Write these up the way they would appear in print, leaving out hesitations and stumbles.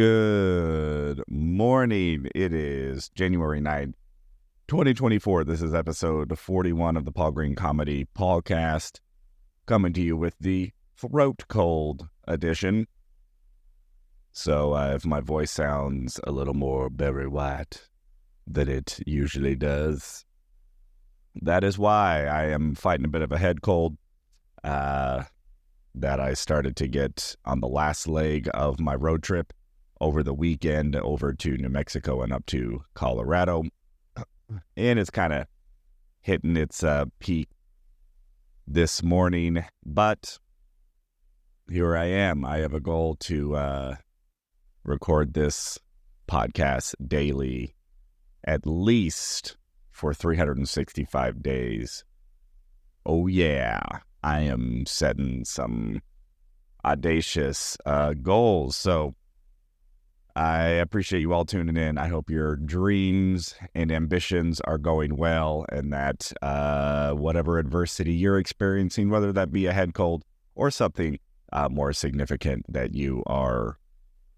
Good morning. It is January 9th, 2024. This is episode 41 of the Green Comedy PaulCast, coming to you with the throat cold edition. So if my voice sounds a little more Barry White than it usually does, that is why I am fighting a bit of a head cold that I started to get on the last leg of my road trip over the weekend over to New Mexico and up to Colorado. And it's kind of hitting its peak this morning. But here I am. I have a goal to record this podcast daily, at least for 365 days. Oh, yeah. I am setting some audacious goals. So I appreciate you all tuning in. I hope your dreams and ambitions are going well and that whatever adversity you're experiencing, whether that be a head cold or something more significant, that you are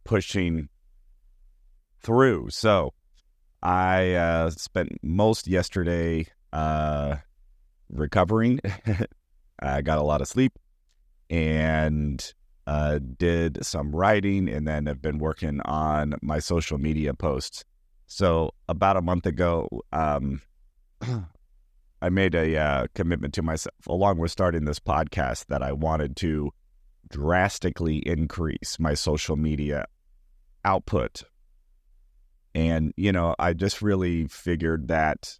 pushing through. So I spent most yesterday recovering. I got a lot of sleep and did some writing, and then have been working on my social media posts. So about a month ago, I made a commitment to myself, along with starting this podcast, that I wanted to drastically increase my social media output. And, I just really figured that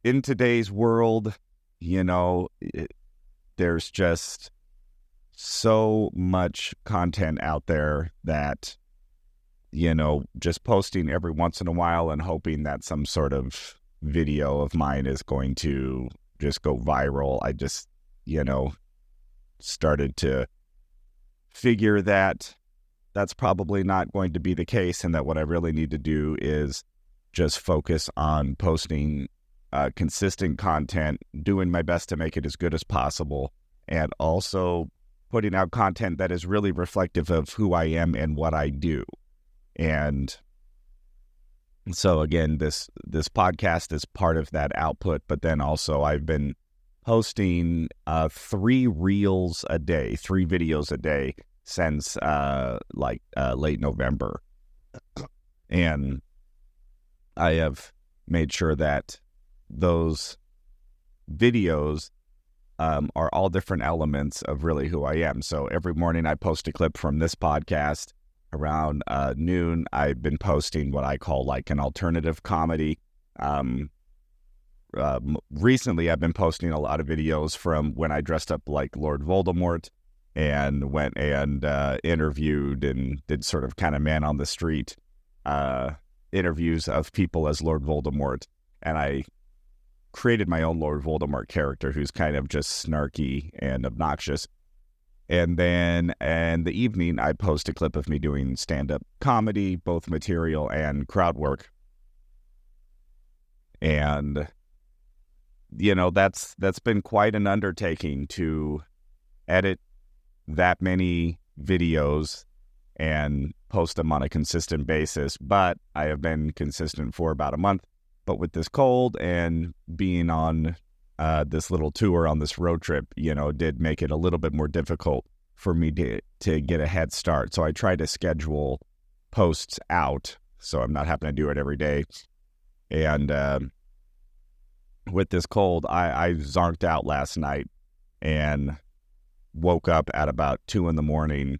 in today's world, there's just so much content out there that, just posting every once in a while and hoping that some sort of video of mine is going to just go viral. I just, started to figure that that's probably not going to be the case, and that what I really need to do is just focus on posting consistent content, doing my best to make it as good as possible, and also putting out content that is really reflective of who I am and what I do. And so again, this podcast is part of that output, but then also I've been posting 3 reels a day, 3 videos a day since late November. And I have made sure that those videos are all different elements of really who I am. So every morning I post a clip from this podcast. Around noon, I've been posting what I call like an alternative comedy. Recently, I've been posting a lot of videos from when I dressed up like Lord Voldemort and went and interviewed and did sort of kind of man on the street interviews of people as Lord Voldemort. And I created my own Lord Voldemort character, who's kind of just snarky and obnoxious. And then in the evening, I post a clip of me doing stand-up comedy, both material and crowd work. And, that's been quite an undertaking to edit that many videos and post them on a consistent basis. But I have been consistent for about a month. But with this cold and being on this little tour on this road trip, did make it a little bit more difficult for me to get a head start. So I try to schedule posts out so I'm not having to do it every day. And with this cold, I zonked out last night and woke up at about 2 a.m.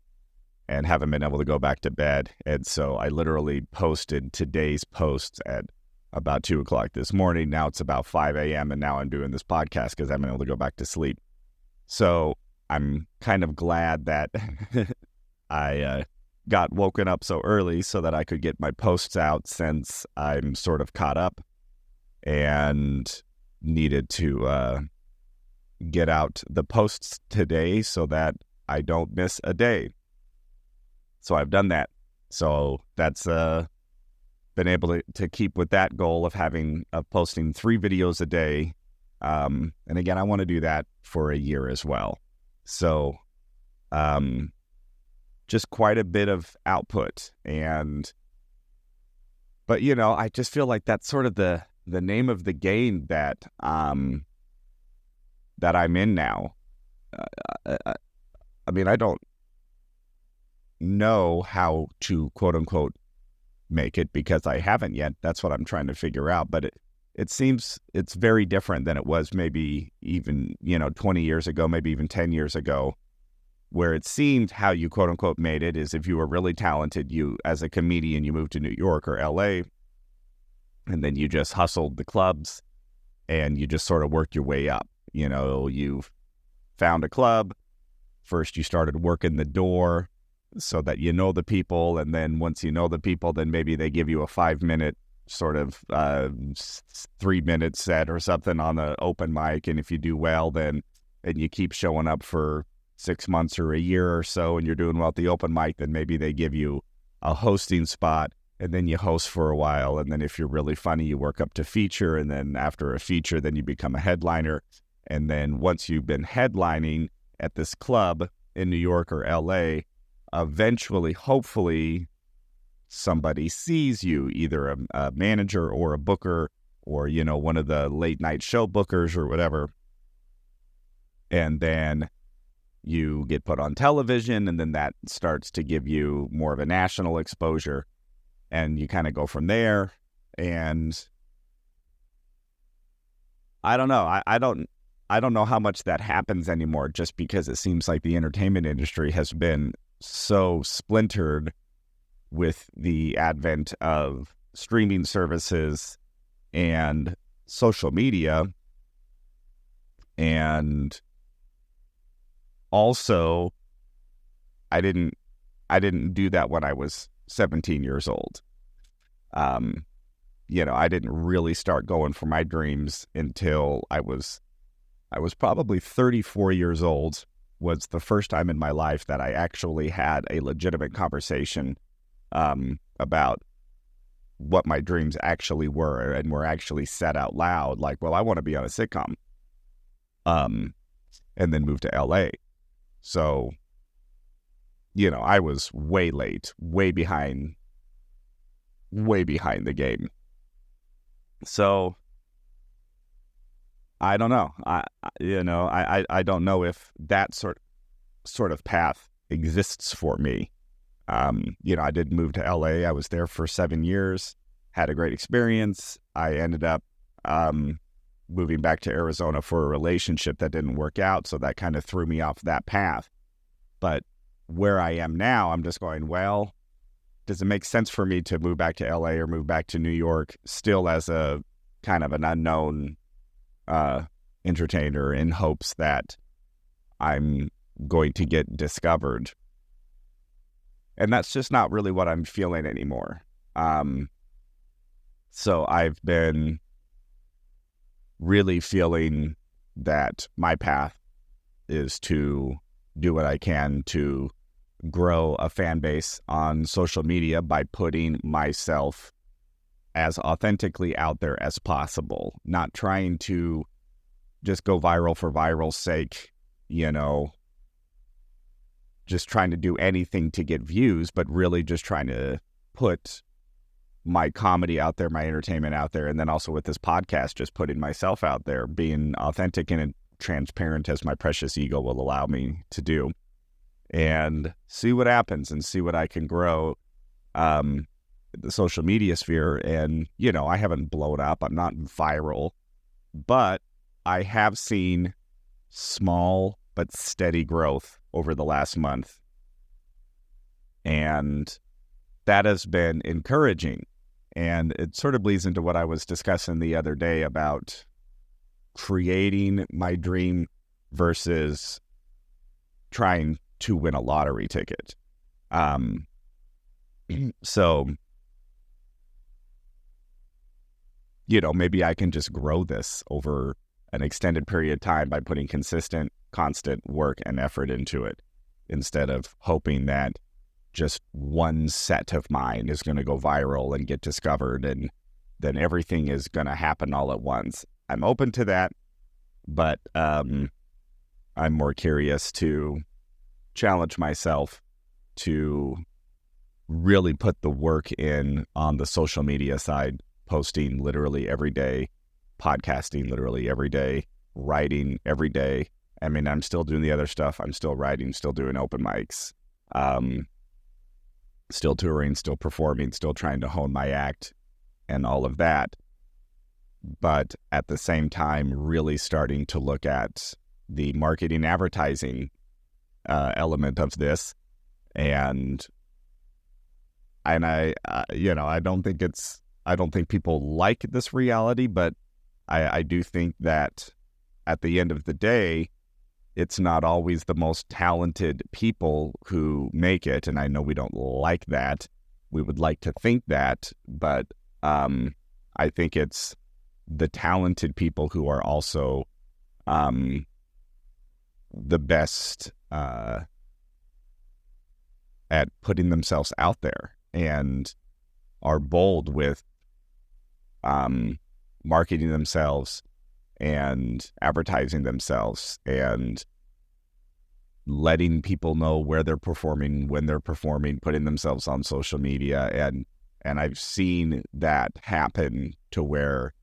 and haven't been able to go back to bed. And so I literally posted today's posts at about 2 o'clock this morning. Now it's about 5 a.m. and now I'm doing this podcast because I'm able to go back to sleep. So I'm kind of glad that I got woken up so early so that I could get my posts out, since I'm sort of caught up and needed to get out the posts today so that I don't miss a day. So I've done that. So that's been able to keep with that goal of posting 3 videos a day. And again, I want to do that for a year as well. So just quite a bit of output. But I just feel like that's sort of the name of the game that I'm in now. I mean, I don't know how to quote unquote make it because I haven't yet. That's what I'm trying to figure out. But it seems it's very different than it was maybe even 20 years ago, maybe even 10 years ago, where it seemed how you quote unquote made it is if you were really talented, you as a comedian, you moved to New York or LA, and then you just hustled the clubs and you just sort of worked your way up. You found a club. First, you started working the door so that the people. And then once you know the people, then maybe they give you a 5-minute sort of 3-minute set or something on the open mic. And if you do well, and you keep showing up for 6 months or a year or so, and you're doing well at the open mic, then maybe they give you a hosting spot. And then you host for a while. And then if you're really funny, you work up to feature. And then after a feature, then you become a headliner. And then once you've been headlining at this club in New York or LA, eventually, hopefully, somebody sees you, either a manager or a booker or, one of the late night show bookers or whatever. And then you get put on television, and then that starts to give you more of a national exposure. And you kind of go from there. And I don't know. I don't know how much that happens anymore, just because it seems like the entertainment industry has been so splintered with the advent of streaming services and social media. And also, I didn't do that when I was 17 years old. I didn't really start going for my dreams until I was probably 34 years old, was the first time in my life that I actually had a legitimate conversation about what my dreams actually were, and were actually said out loud, like, well, I want to be on a sitcom, and then move to LA. So, I was way late, way behind the game. So I don't know. I don't know if that sort of path exists for me. I did move to LA. I was there for 7 years, had a great experience. I ended up moving back to Arizona for a relationship that didn't work out, so that kind of threw me off that path. But where I am now, I'm just going, well, does it make sense for me to move back to LA or move back to New York still as a kind of an unknown entertainer, in hopes that I'm going to get discovered? And that's just not really what I'm feeling anymore. So I've been really feeling that my path is to do what I can to grow a fan base on social media by putting myself as authentically out there as possible, not trying to just go viral for viral's sake, just trying to do anything to get views, but really just trying to put my comedy out there, my entertainment out there, and then also with this podcast, just putting myself out there, being authentic and transparent as my precious ego will allow me to do, and see what happens and see what I can grow the social media sphere. And, I haven't blown up. I'm not viral, but I have seen small but steady growth over the last month. And that has been encouraging. And it sort of bleeds into what I was discussing the other day about creating my dream versus trying to win a lottery ticket. So, maybe I can just grow this over an extended period of time by putting consistent, constant work and effort into it, instead of hoping that just one set of mine is going to go viral and get discovered, and then everything is going to happen all at once. I'm open to that, but I'm more curious to challenge myself to really put the work in on the social media side, posting literally every day, podcasting literally every day, writing every day. I mean, I'm still doing the other stuff. I'm still writing, still doing open mics, still touring, still performing, still trying to hone my act and all of that. But at the same time, really starting to look at the marketing advertising element of this. And I don't think people like this reality, but I do think that at the end of the day, it's not always the most talented people who make it. And I know we don't like that. We would like to think that, but I think it's the talented people who are also the best at putting themselves out there and are bold with marketing themselves and advertising themselves and letting people know where they're performing, when they're performing, putting themselves on social media. And I've seen that happen to where,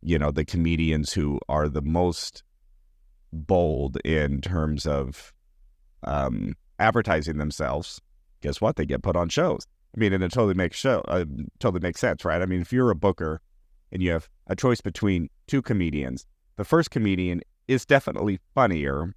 the comedians who are the most bold in terms of advertising themselves, guess what? They get put on shows. I mean, and it totally makes sense, right? I mean, if you're a booker and you have a choice between two comedians, the first comedian is definitely funnier,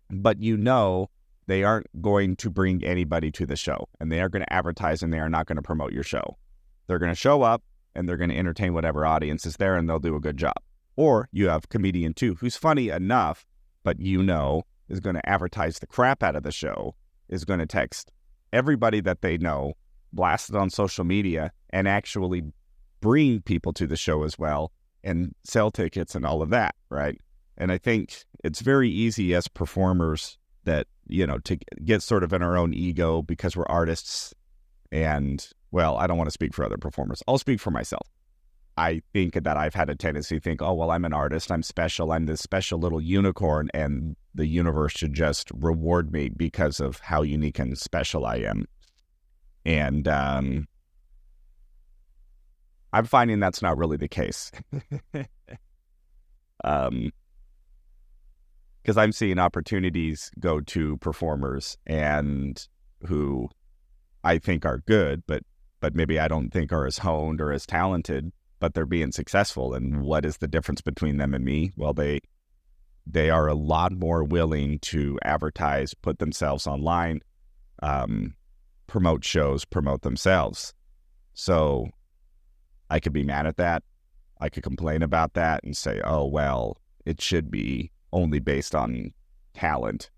but they aren't going to bring anybody to the show, and they are going to advertise, and they are not going to promote your show. They're going to show up and they're going to entertain whatever audience is there, and they'll do a good job. Or you have comedian two, who's funny enough, but is going to advertise the crap out of the show, is going to text everybody that they know, blast it on social media, and actually bring people to the show as well and sell tickets and all of that, right? And I think it's very easy as performers that, to get sort of in our own ego because we're artists. And, well, I don't want to speak for other performers. I'll speak for myself. I think that I've had a tendency to think, oh, well, I'm an artist. I'm special. I'm this special little unicorn, and the universe should just reward me because of how unique and special I am. And I'm finding that's not really the case. Because I'm seeing opportunities go to performers and who I think are good, but maybe I don't think are as honed or as talented, but they're being successful. And what is the difference between them and me? Well, they are a lot more willing to advertise, put themselves online, promote shows, promote themselves. So I could be mad at that. I could complain about that and say, oh, well, it should be only based on talent.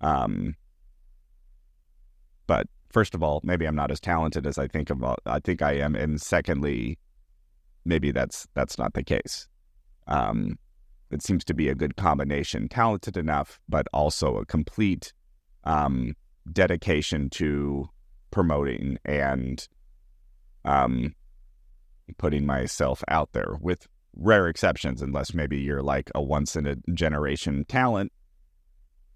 But first of all, maybe I'm not as talented as I think I am. And secondly, maybe that's not the case. It seems to be a good combination, talented enough, but also a complete dedication to promoting and putting myself out there, with rare exceptions, unless maybe you're like a once-in-a-generation talent,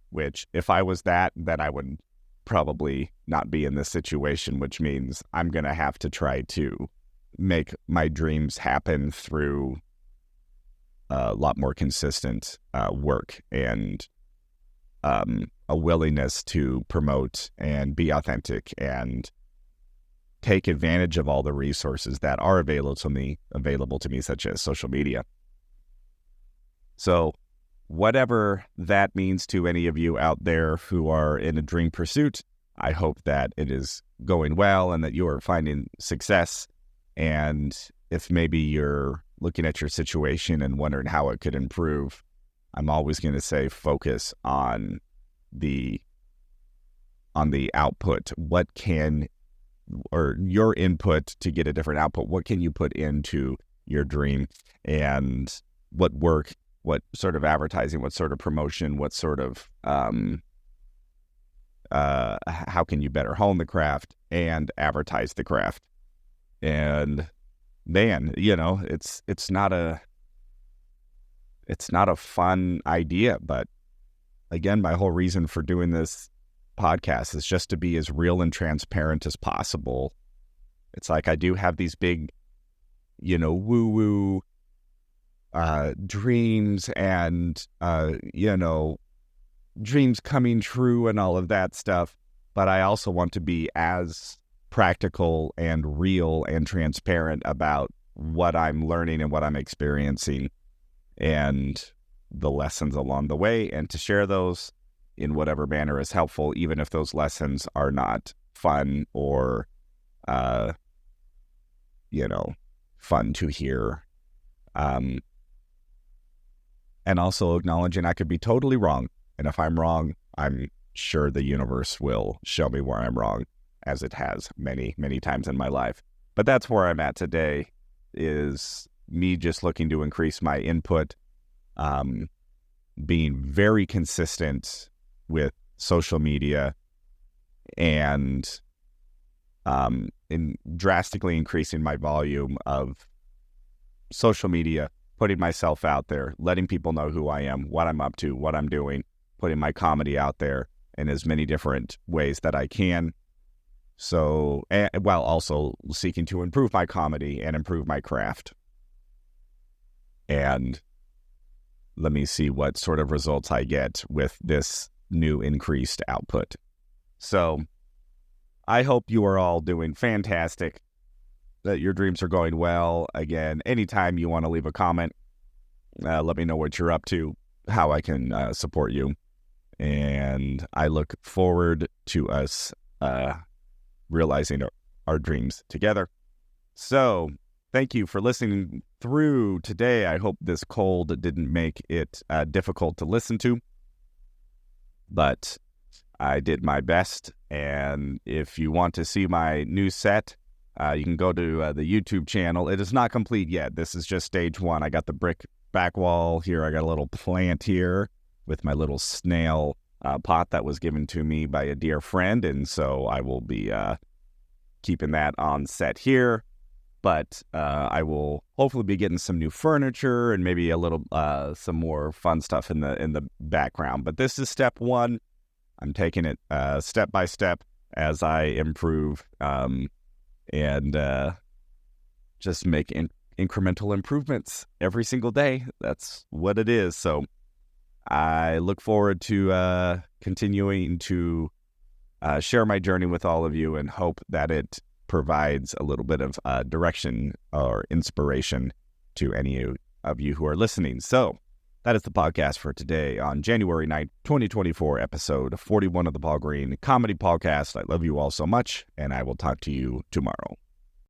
which if I was that, then I would probably not be in this situation, which means I'm going to have to try to make my dreams happen through a lot more consistent work and a willingness to promote and be authentic and take advantage of all the resources that are available to me, such as social media. So whatever that means to any of you out there who are in a dream pursuit, I hope that it is going well and that you are finding success. And if maybe you're looking at your situation and wondering how it could improve, I'm always going to say focus on the output. Or your input to get a different output. What can you put into your dream, and what work, what sort of advertising, what sort of promotion, what sort of, how can you better hone the craft and advertise the craft? And man, it's not a fun idea, but again, my whole reason for doing this podcast is just to be as real and transparent as possible. It's like I do have these big, woo-woo dreams and, dreams coming true and all of that stuff. But I also want to be as practical and real and transparent about what I'm learning and what I'm experiencing and the lessons along the way, and to share those in whatever manner is helpful, even if those lessons are not fun or, fun to hear. And also acknowledging I could be totally wrong. And if I'm wrong, I'm sure the universe will show me where I'm wrong, as it has many, many times in my life. But that's where I'm at today, is me just looking to increase my input, being very consistent with social media, and drastically increasing my volume of social media, putting myself out there, letting people know who I am, what I'm up to, what I'm doing, putting my comedy out there in as many different ways that I can. So, while also seeking to improve my comedy and improve my craft. And let me see what sort of results I get with this new increased output. So I hope you are all doing fantastic, that your dreams are going well. Again, anytime you want to leave a comment, let me know what you're up to, how I can support you. And I look forward to us realizing our dreams together. So thank you for listening through today. I hope this cold didn't make it difficult to listen to, but I did my best. And if you want to see my new set, you can go to the YouTube channel. It is not complete yet. This is just stage one. I got the brick back wall here. I got a little plant here with my little snail pot that was given to me by a dear friend. And so I will be keeping that on set here. But I will hopefully be getting some new furniture and maybe a little some more fun stuff in the background. But this is step one. I'm taking it step by step as I improve and just make incremental improvements every single day. That's what it is. So I look forward to continuing to share my journey with all of you, and hope that it provides a little bit of direction or inspiration to any of you who are listening. So that is the podcast for today on January 9th, 2024, episode 41 of the Paul Green Comedy PaulCast. I love you all so much, and I will talk to you tomorrow.